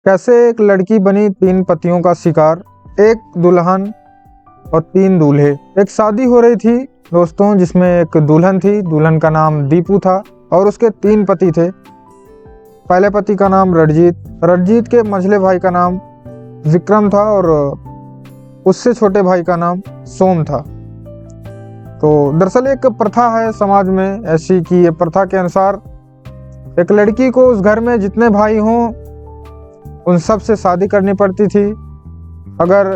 कैसे एक लड़की बनी 3 पतियों का शिकार, एक दुल्हन और 3 दूल्हे। एक शादी हो रही थी दोस्तों, जिसमें एक दुल्हन थी। दुल्हन का नाम दीपू था और उसके 3 पति थे। पहले पति का नाम रणजीत के मझले भाई का नाम विक्रम था और उससे छोटे भाई का नाम सोम था। तो दरअसल एक प्रथा है समाज में ऐसी कि ये प्रथा के अनुसार एक लड़की को उस घर में जितने भाई हों उन सब से शादी करनी पड़ती थी। अगर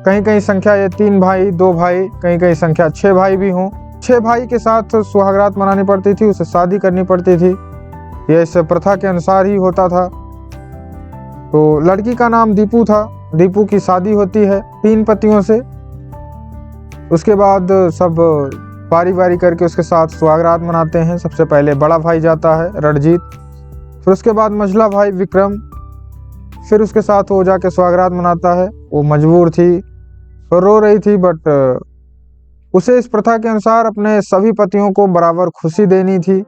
कहीं कहीं संख्या ये 3 भाई 2 भाई, कहीं कहीं संख्या 6 भाई भी हों, 6 भाई के साथ सुहागरात मनानी पड़ती थी, उसे शादी करनी पड़ती थी। ये इस प्रथा के अनुसार ही होता था। तो लड़की का नाम दीपू था। दीपू की शादी होती है 3 पतियों से। उसके बाद सब बारी बारी करके उसके साथ सुहागरात मनाते हैं। सबसे पहले बड़ा भाई जाता है रणजीत, फिर उसके बाद मझला भाई विक्रम, फिर उसके साथ वो जाके सुहागरात मनाता है। वो मजबूर थी, रो रही थी, बट उसे इस प्रथा के अनुसार अपने सभी पतियों को बराबर खुशी देनी थी।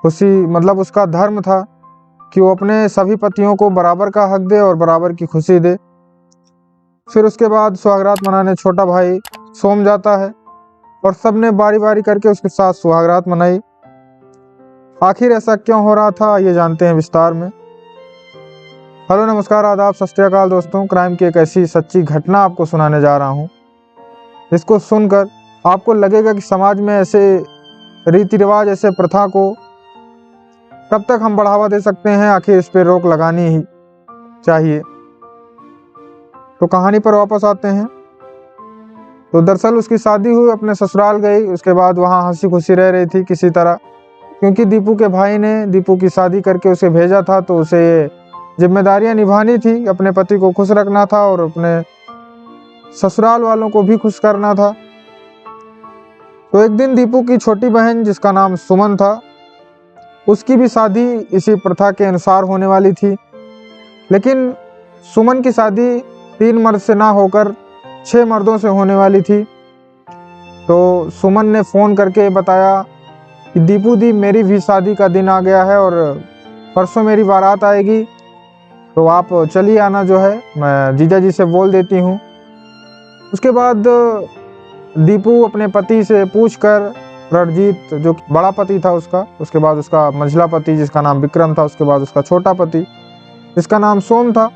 खुशी मतलब उसका धर्म था कि वो अपने सभी पतियों को बराबर का हक दे और बराबर की खुशी दे। फिर उसके बाद सुहागरात मनाने छोटा भाई सोम जाता है और सबने बारी बारी करके उसके साथ सुहागरात मनाई। आखिर ऐसा क्यों हो रहा था ये जानते हैं विस्तार में। हेलो नमस्कार आदाब सत श्री अकाल दोस्तों, क्राइम की एक ऐसी सच्ची घटना आपको सुनाने जा रहा हूँ जिसको सुनकर आपको लगेगा कि समाज में ऐसे रीति रिवाज, ऐसे प्रथा को कब तक हम बढ़ावा दे सकते हैं, आखिर इस पर रोक लगानी ही चाहिए। तो कहानी पर वापस आते हैं। तो दरअसल उसकी शादी हुई, अपने ससुराल गई। उसके बाद वहाँ हंसी खुशी रह रही थी किसी तरह, क्योंकि दीपू के भाई ने दीपू की शादी करके उसे भेजा था, तो उसे ये जिम्मेदारियां निभानी थी। अपने पति को खुश रखना था और अपने ससुराल वालों को भी खुश करना था। तो एक दिन दीपू की छोटी बहन जिसका नाम सुमन था, उसकी भी शादी इसी प्रथा के अनुसार होने वाली थी। लेकिन सुमन की शादी 3 मर्द से ना होकर 6 मर्दों से होने वाली थी। तो सुमन ने फ़ोन करके बताया कि दीपू दी, मेरी भी शादी का दिन आ गया है और परसों मेरी बारात आएगी, तो आप चलिए आना, जो है मैं जीजा जी से बोल देती हूँ। उसके बाद दीपू अपने पति से पूछकर, रणजीत जो बड़ा पति था उसका, उसके बाद उसका मझला पति जिसका नाम विक्रम था, उसके बाद उसका छोटा पति जिसका नाम सोम था,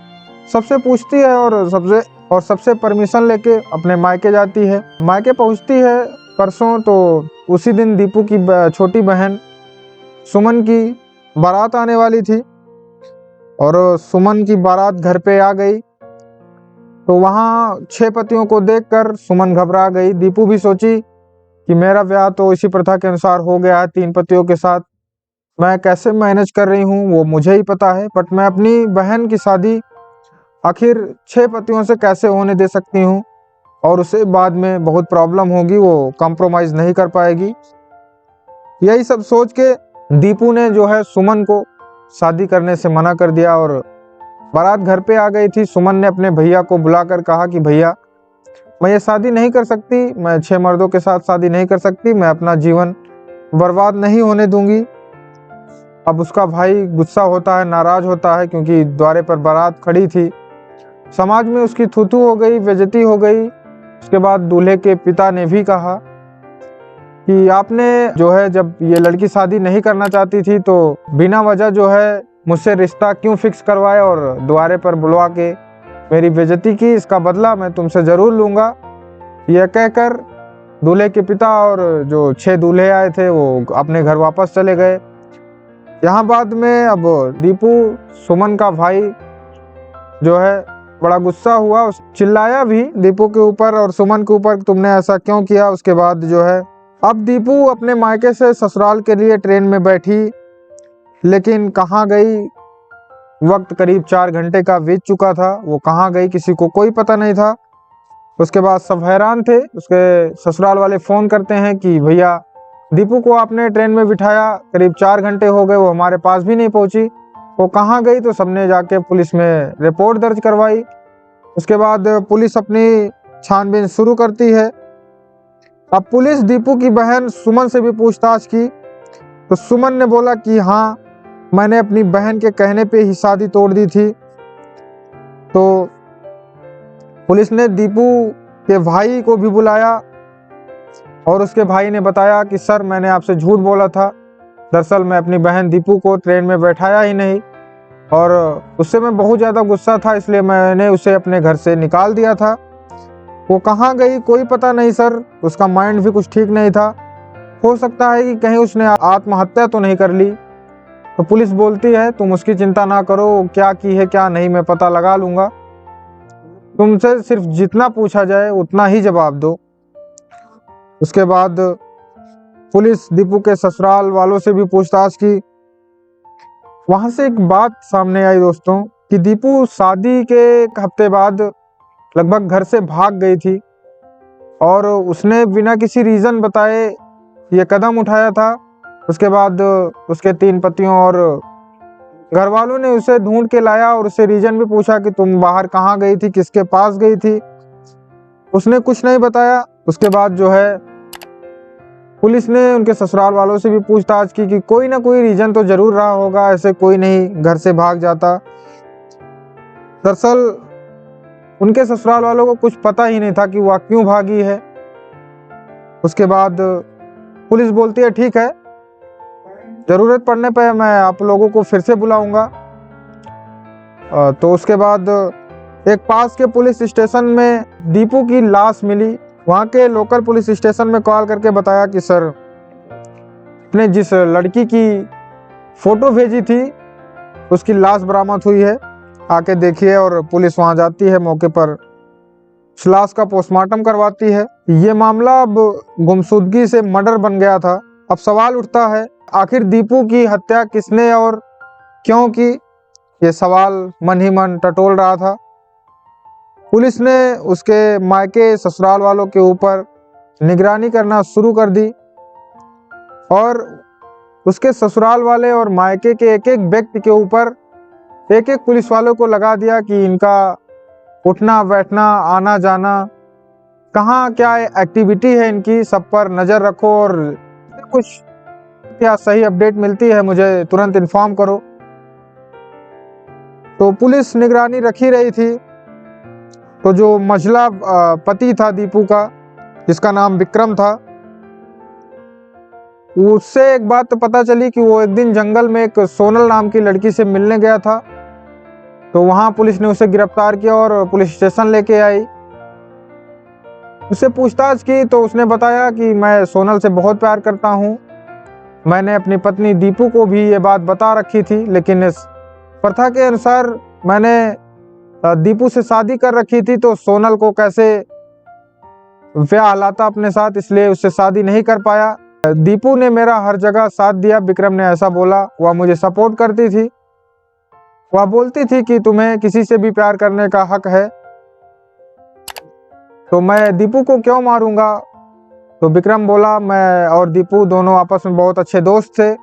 सबसे पूछती है और सबसे परमिशन लेके अपने मायके जाती है। मायके पहुँचती है परसों। तो उसी दिन दीपू की छोटी बहन सुमन की बारात आने वाली थी और सुमन की बारात घर पे आ गई। तो वहाँ 6 पतियों को देखकर सुमन घबरा गई। दीपू भी सोची कि मेरा ब्याह तो इसी प्रथा के अनुसार हो गया है 3 पतियों के साथ, मैं कैसे मैनेज कर रही हूँ वो मुझे ही पता है, बट मैं अपनी बहन की शादी आखिर 6 पतियों से कैसे होने दे सकती हूँ, और उसे बाद में बहुत प्रॉब्लम होगी, वो कॉम्प्रोमाइज़ नहीं कर पाएगी। यही सब सोच के दीपू ने जो है सुमन को शादी करने से मना कर दिया और बारात घर पे आ गई थी। सुमन ने अपने भैया को बुलाकर कहा कि भैया, मैं ये शादी नहीं कर सकती, मैं 6 मर्दों के साथ शादी नहीं कर सकती, मैं अपना जीवन बर्बाद नहीं होने दूंगी। अब उसका भाई गुस्सा होता है, नाराज होता है, क्योंकि द्वारे पर बारात खड़ी थी। समाज में उसकी थू-थू हो गई, बेइज्जती हो गई। उसके बाद दूल्हे के पिता ने भी कहा कि आपने जो है, जब ये लड़की शादी नहीं करना चाहती थी तो बिना वजह जो है मुझसे रिश्ता क्यों फिक्स करवाए और द्वारे पर बुलवा के मेरी बेइज्जती की, इसका बदला मैं तुमसे ज़रूर लूँगा। यह कहकर दूल्हे के पिता और जो 6 दूल्हे आए थे वो अपने घर वापस चले गए। यहाँ बाद में अब दीपू, सुमन का भाई जो है, बड़ा गुस्सा हुआ, चिल्लाया भी दीपू के ऊपर और सुमन के ऊपर, तुमने ऐसा क्यों किया। उसके बाद जो है अब दीपू अपने मायके से ससुराल के लिए ट्रेन में बैठी, लेकिन कहाँ गई, वक्त करीब 4 घंटे का बीत चुका था। वो कहाँ गई किसी को कोई पता नहीं था। उसके बाद सब हैरान थे। उसके ससुराल वाले फ़ोन करते हैं कि भैया, दीपू को आपने ट्रेन में बिठाया, करीब 4 घंटे हो गए, वो हमारे पास भी नहीं पहुंची, वो कहाँ गई। तो सबने जाके पुलिस में रिपोर्ट दर्ज करवाई। उसके बाद पुलिस अपनी छानबीन शुरू करती है। अब पुलिस दीपू की बहन सुमन से भी पूछताछ की, तो सुमन ने बोला कि हाँ, मैंने अपनी बहन के कहने पे ही शादी तोड़ दी थी। तो पुलिस ने दीपू के भाई को भी बुलाया और उसके भाई ने बताया कि सर मैंने आपसे झूठ बोला था, दरअसल मैं अपनी बहन दीपू को ट्रेन में बैठाया ही नहीं और उससे मैं बहुत ज़्यादा गुस्सा था, इसलिए मैंने उसे अपने घर से निकाल दिया था। वो कहाँ गई कोई पता नहीं सर, उसका माइंड भी कुछ ठीक नहीं था, हो सकता है कि कहीं उसने आत्महत्या तो नहीं कर ली। तो पुलिस बोलती है तुम उसकी चिंता ना करो, क्या की है क्या नहीं मैं पता लगा लूँगा, तुमसे सिर्फ जितना पूछा जाए उतना ही जवाब दो। उसके बाद पुलिस दीपू के ससुराल वालों से भी पूछताछ की। वहां से एक बात सामने आई दोस्तों कि दीपू शादी के एक हफ्ते बाद लगभग घर से भाग गई थी और उसने बिना किसी रीज़न बताए ये कदम उठाया था। उसके बाद उसके 3 पतियों और घर वालों ने उसे ढूंढ के लाया और उससे रीज़न भी पूछा कि तुम बाहर कहाँ गई थी, किसके पास गई थी। उसने कुछ नहीं बताया। उसके बाद जो है पुलिस ने उनके ससुराल वालों से भी पूछताछ की कि कोई ना कोई रीज़न तो ज़रूर रहा होगा, ऐसे कोई नहीं घर से भाग जाता। दरअसल उनके ससुराल वालों को कुछ पता ही नहीं था कि वह क्यों भागी है। उसके बाद पुलिस बोलती है ठीक है, ज़रूरत पड़ने पर मैं आप लोगों को फिर से बुलाऊंगा। तो उसके बाद एक पास के पुलिस स्टेशन में दीपू की लाश मिली। वहाँ के लोकल पुलिस स्टेशन में कॉल करके बताया कि सर आपने जिस लड़की की फ़ोटो भेजी थी उसकी लाश बरामद हुई है, आके देखिए। और पुलिस वहाँ जाती है, मौके पर उस लाश का पोस्टमार्टम करवाती है। ये मामला अब गुमशुदगी से मर्डर बन गया था। अब सवाल उठता है आखिर दीपू की हत्या किसने और क्यों की, ये सवाल मन ही मन टटोल रहा था। पुलिस ने उसके मायके ससुराल वालों के ऊपर निगरानी करना शुरू कर दी और उसके ससुराल वाले और मायके के एक एक व्यक्ति के ऊपर एक एक पुलिस वालों को लगा दिया कि इनका उठना बैठना आना जाना, कहाँ क्या एक्टिविटी है इनकी, सब पर नज़र रखो और कुछ क्या सही अपडेट मिलती है मुझे तुरंत इन्फॉर्म करो। तो पुलिस निगरानी रखी रही थी। तो जो मझला पति था दीपू का, जिसका नाम विक्रम था, उससे एक बात तो पता चली कि वो एक दिन जंगल में एक सोनल नाम की लड़की से मिलने गया था। तो वहाँ पुलिस ने उसे गिरफ्तार किया और पुलिस स्टेशन लेके आई। उससे पूछताछ की तो उसने बताया कि मैं सोनल से बहुत प्यार करता हूँ, मैंने अपनी पत्नी दीपू को भी ये बात बता रखी थी, लेकिन इस प्रथा के अनुसार मैंने दीपू से शादी कर रखी थी, तो सोनल को कैसे ब्याह लाता अपने साथ, इसलिए उससे शादी नहीं कर पाया। दीपू ने मेरा हर जगह साथ दिया, विक्रम ने ऐसा बोला। वह मुझे सपोर्ट करती थी, वह बोलती थी कि तुम्हें किसी से भी प्यार करने का हक है, तो मैं दीपू को क्यों मारूंगा। तो विक्रम बोला मैं और दीपू दोनों आपस में बहुत अच्छे दोस्त थे।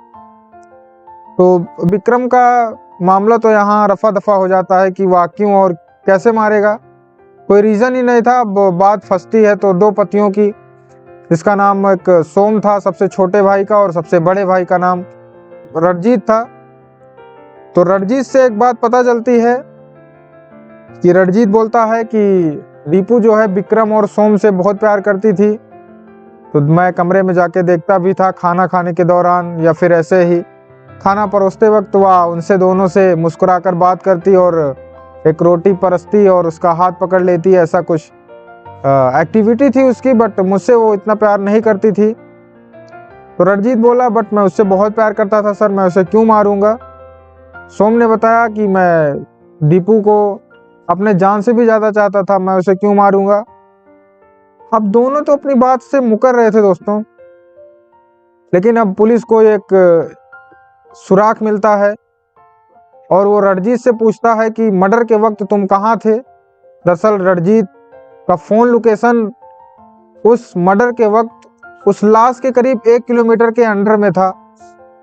तो विक्रम का मामला तो यहाँ रफा दफा हो जाता है कि वह क्यों और कैसे मारेगा, कोई रीज़न ही नहीं था। अब बात फंसती है तो 2 पतियों की, जिसका नाम एक सोम था सबसे छोटे भाई का, और सबसे बड़े भाई का नाम रणजीत था। तो रणजीत से एक बात पता चलती है कि रणजीत बोलता है कि दीपू जो है विक्रम और सोम से बहुत प्यार करती थी। तो मैं कमरे में जाके देखता भी था, खाना खाने के दौरान या फिर ऐसे ही खाना परोसते वक्त वह उनसे दोनों से मुस्कुराकर बात करती और एक रोटी परसती और उसका हाथ पकड़ लेती, ऐसा कुछ एक्टिविटी थी उसकी। बट मुझसे वो इतना प्यार नहीं करती थी। तो रणजीत बोला बट मैं उससे बहुत प्यार करता था सर, मैं उसे क्यों मारूंगा। सोम ने बताया कि मैं दीपू को अपने जान से भी ज़्यादा चाहता था, मैं उसे क्यों मारूंगा। अब दोनों तो अपनी बात से मुकर रहे थे दोस्तों, लेकिन अब पुलिस को एक सुराग मिलता है और वो रणजीत से पूछता है कि मर्डर के वक्त तुम कहाँ थे। दरअसल रणजीत का फ़ोन लोकेशन उस मर्डर के वक्त उस लाश के करीब 1 किलोमीटर के अंडर में था,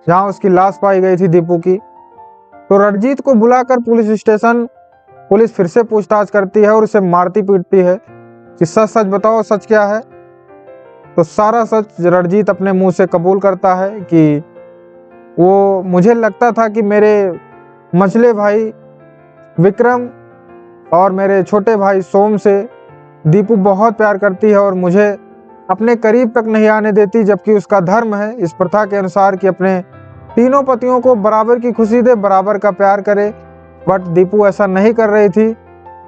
जहाँ उसकी लाश पाई गई थी दीपू की। तो रणजीत को बुलाकर पुलिस स्टेशन पुलिस फिर से पूछताछ करती है और उसे मारती पीटती है कि सच सच बताओ, सच क्या है। तो सारा सच रणजीत अपने मुंह से कबूल करता है कि वो मुझे लगता था कि मेरे मझले भाई विक्रम और मेरे छोटे भाई सोम से दीपू बहुत प्यार करती है और मुझे अपने करीब तक नहीं आने देती, जबकि उसका धर्म है इस प्रथा के अनुसार कि अपने तीनों पतियों को बराबर की खुशी दे, बराबर का प्यार करे। बट दीपू ऐसा नहीं कर रही थी,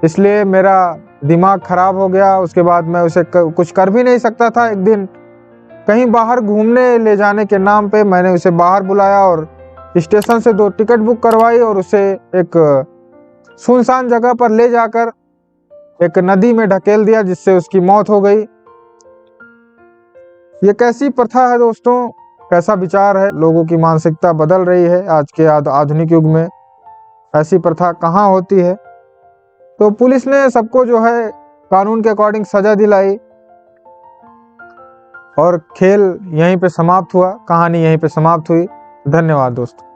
इसलिए मेरा दिमाग खराब हो गया। उसके बाद मैं उसे कुछ कर भी नहीं सकता था। एक दिन कहीं बाहर घूमने ले जाने के नाम पे मैंने उसे बाहर बुलाया और स्टेशन से 2 टिकट बुक करवाई और उसे एक सुनसान जगह पर ले जाकर एक नदी में ढकेल दिया, जिससे उसकी मौत हो गई। ये कैसी प्रथा है दोस्तों, कैसा विचार है। लोगों की मानसिकता बदल रही है आज के आधुनिक युग में। ऐसी प्रथा कहाँ होती है। तो पुलिस ने सबको जो है कानून के अकॉर्डिंग सजा दिलाई और खेल यहीं पे समाप्त हुआ, कहानी यहीं पे समाप्त हुई। धन्यवाद दोस्तों।